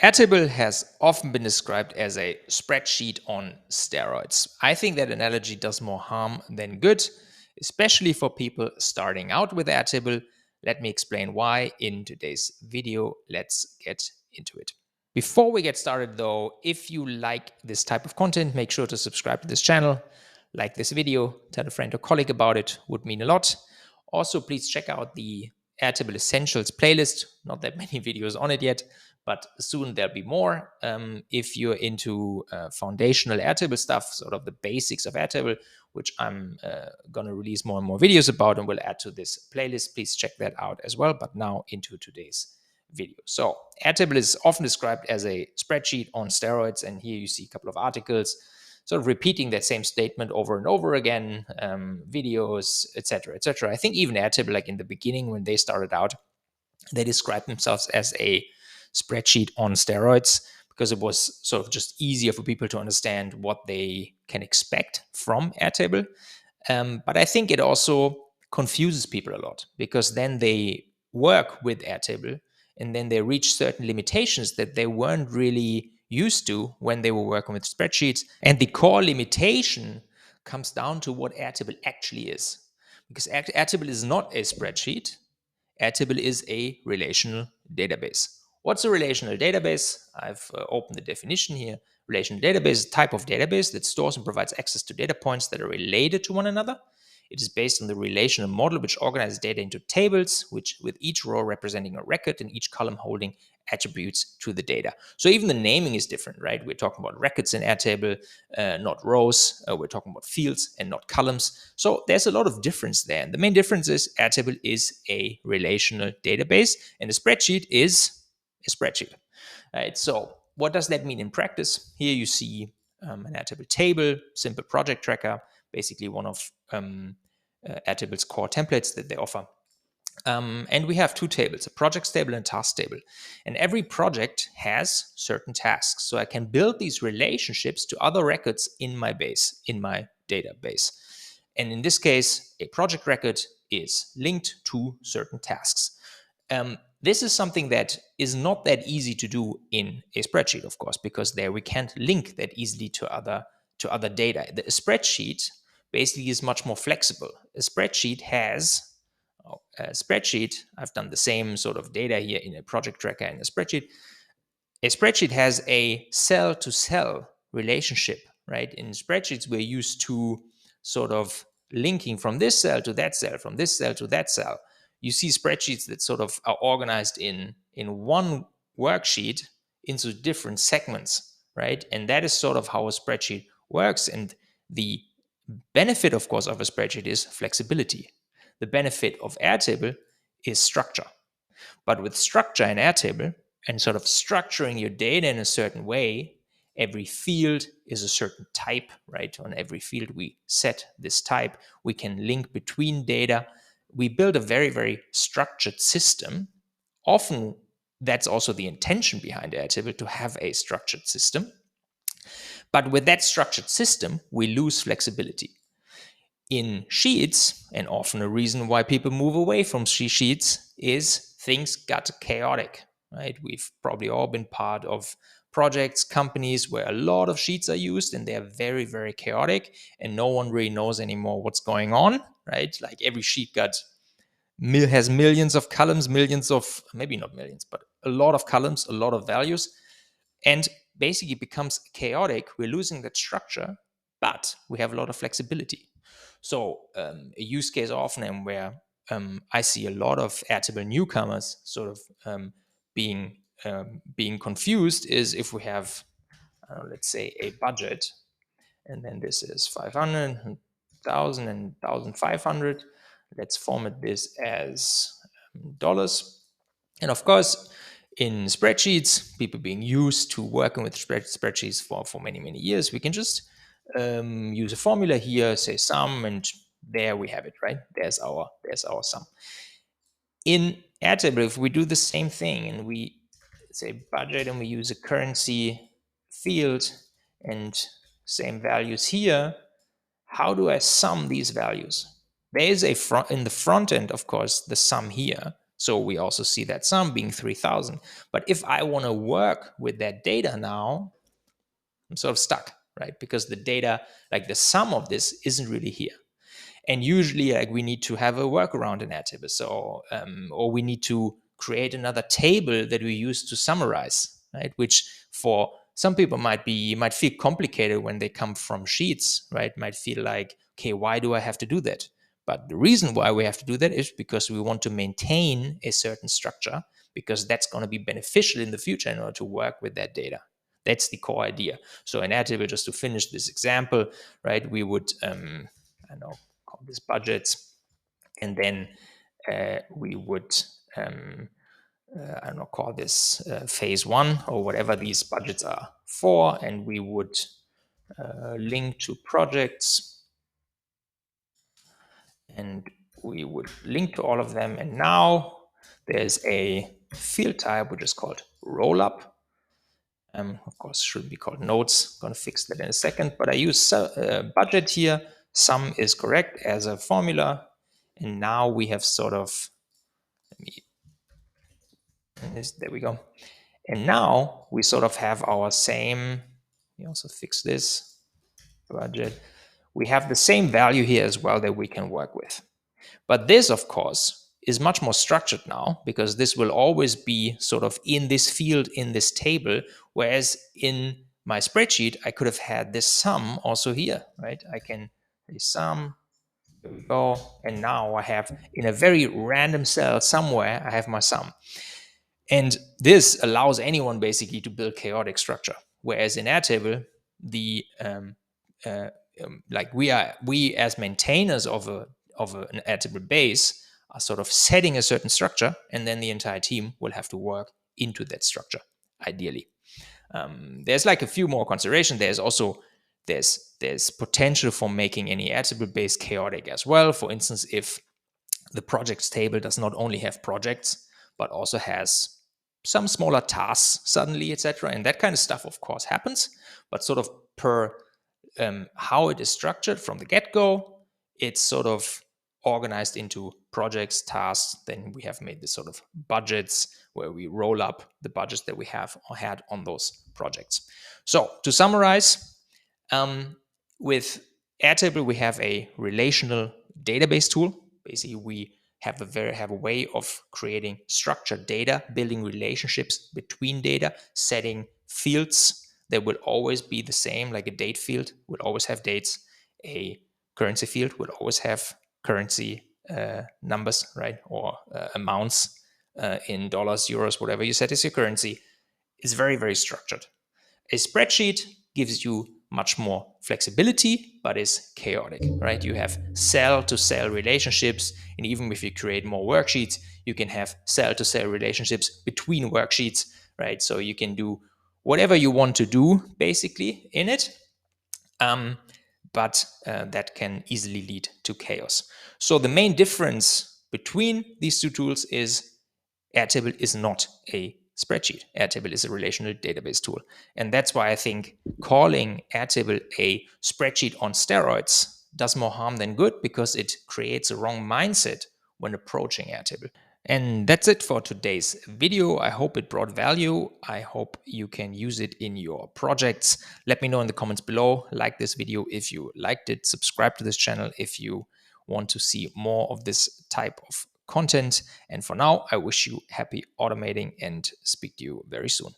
Airtable has often been described as a spreadsheet on steroids. I think that analogy does more harm than good, especially for people starting out with Airtable. Let me explain why in today's video. Let's get into it. Before we get started though, if you like this type of content, make sure to subscribe to this channel, like this video, tell a friend or colleague about it, would mean a lot. Also, please check out the Airtable Essentials playlist. Not that many videos on it yet, but soon there'll be more. If you're into foundational Airtable stuff, sort of the basics of Airtable, which I'm going to release more and more videos about and will add to this playlist, please check that out as well. But now into today's video. So Airtable is often described as a spreadsheet on steroids, and here you see a couple of articles sort of repeating that same statement over and over again, videos, etc., etc. I think even Airtable, like in the beginning when they started out, they described themselves as a spreadsheet on steroids because it was sort of just easier for people to understand what they can expect from Airtable. But I think it also confuses people a lot because then they work with Airtable and then they reach certain limitations that they weren't really used to when they were working with spreadsheets. And the core limitation comes down to what Airtable actually is. Because Airtable is not a spreadsheet. Airtable is a relational database. What's a relational database? I've opened the definition here. Relational database is a type of database that stores and provides access to data points that are related to one another. It is based on the relational model, which organizes data into tables, which with each row representing a record and each column holding attributes to the data. So even the naming is different, right? We're talking about records in Airtable, not rows. We're talking about fields and not columns. So there's a lot of difference there. And the main difference is Airtable is a relational database and a spreadsheet is a spreadsheet. Right? So what does that mean in practice? Here you see an Airtable table, simple project tracker, basically one of Airtable's core templates that they offer. And we have two tables, a projects table and a task table. And every project has certain tasks. So I can build these relationships to other records in my base, in my database. And in this case, a project record is linked to certain tasks. This is something that is not that easy to do in a spreadsheet, of course, because there we can't link that easily to other data. The spreadsheet basically is much more flexible. A spreadsheet, I've done the same sort of data here in a project tracker and a spreadsheet. A spreadsheet has a cell-to-cell relationship, right? In spreadsheets, we're used to sort of linking from this cell to that cell, from this cell to that cell. You see spreadsheets that sort of are organized in one worksheet into different segments, right? And that is sort of how a spreadsheet works. And the benefit, of course, of a spreadsheet is flexibility. The benefit of Airtable is structure. But with structure in Airtable and sort of structuring your data in a certain way, every field is a certain type, right? On every field, we set this type. We can link between data. We build a very, very structured system. Often, that's also the intention behind Airtable, to have a structured system. But with that structured system, we lose flexibility. In sheets, and often a reason why people move away from sheets is things got chaotic, right? We've probably all been part of projects, companies where a lot of sheets are used and they're very, very chaotic and no one really knows anymore what's going on, right? Like every sheet has millions of columns, millions of, maybe not millions, but a lot of columns, a lot of values, and basically becomes chaotic. We're losing that structure, but we have a lot of flexibility. So a use case often and where I see a lot of Airtable newcomers sort of being confused is if we have, let's say, a budget, and then this is 500, 1,000, and 1,500. Let's format this as dollars. And of course, in spreadsheets, people being used to working with spreadsheets for many, many years, we can just use a formula here, say sum, and there we have it, right? There's our sum. In Airtable, if we do the same thing and we say budget and we use a currency field and same values here, how do I sum these values? There is in the front end, of course, the sum here. So we also see that sum being 3,000. But if I want to work with that data now, I'm sort of stuck, right? Because the data, like the sum of this, isn't really here. And usually, like, we need to have a workaround in Airtable. So, or we need to create another table that we use to summarize, right? Which for some people might feel complicated when they come from sheets, right? Might feel like, okay, why do I have to do that? But the reason why we have to do that is because we want to maintain a certain structure, because that's going to be beneficial in the future in order to work with that data. That's the core idea. So in Airtable, just to finish this example, right, we would, I don't know, call this budgets, and then we would, I don't know, call this phase one or whatever these budgets are for, and we would link to projects, and we would link to all of them. And now there's a field type which is called rollup. Of course, should be called nodes. Going to fix that in a second. But I use budget here. Sum is correct as a formula. And now we have sort of, there we go. And now we sort of have our same, we also fix this budget. We have the same value here as well that we can work with. But this, of course, is much more structured now, because this will always be sort of in this field, in this table, whereas in my spreadsheet, I could have had this sum also here, right? I can say sum, here we go, and now I have in a very random cell somewhere, I have my sum. And this allows anyone basically to build chaotic structure. Whereas in Airtable, the like we as maintainers of an Airtable base are sort of setting a certain structure, and then the entire team will have to work into that structure, ideally. There's like a few more considerations. There's also there's potential for making any Airtable base chaotic as well. For instance, if the projects table does not only have projects, but also has some smaller tasks suddenly, etc. And that kind of stuff, of course, happens. But sort of per how it is structured from the get-go, it's sort of organized into projects, tasks. Then we have made this sort of budgets where we roll up the budgets that we have or had on those projects. So to summarize, with Airtable, we have a relational database tool. Basically, we have a way of creating structured data, building relationships between data, setting fields that will always be the same. Like a date field will always have dates. A currency field will always have currency numbers, right, or amounts in dollars, euros, whatever you set as your currency. Is very, very structured. A spreadsheet gives you much more flexibility, but is chaotic, right? You have cell-to-cell relationships, and even if you create more worksheets, you can have cell-to-cell relationships between worksheets, right? So you can do whatever you want to do, basically, in it, but that can easily lead to chaos. So the main difference between these two tools is Airtable is not a spreadsheet. Airtable is a relational database tool. And that's why I think calling Airtable a spreadsheet on steroids does more harm than good, because it creates a wrong mindset when approaching Airtable. And that's it for today's video. I hope it brought value. I hope you can use it in your projects. Let me know in the comments below. Like this video if you liked it. Subscribe to this channel if you want to see more of this type of content. And for now, I wish you happy automating and speak to you very soon.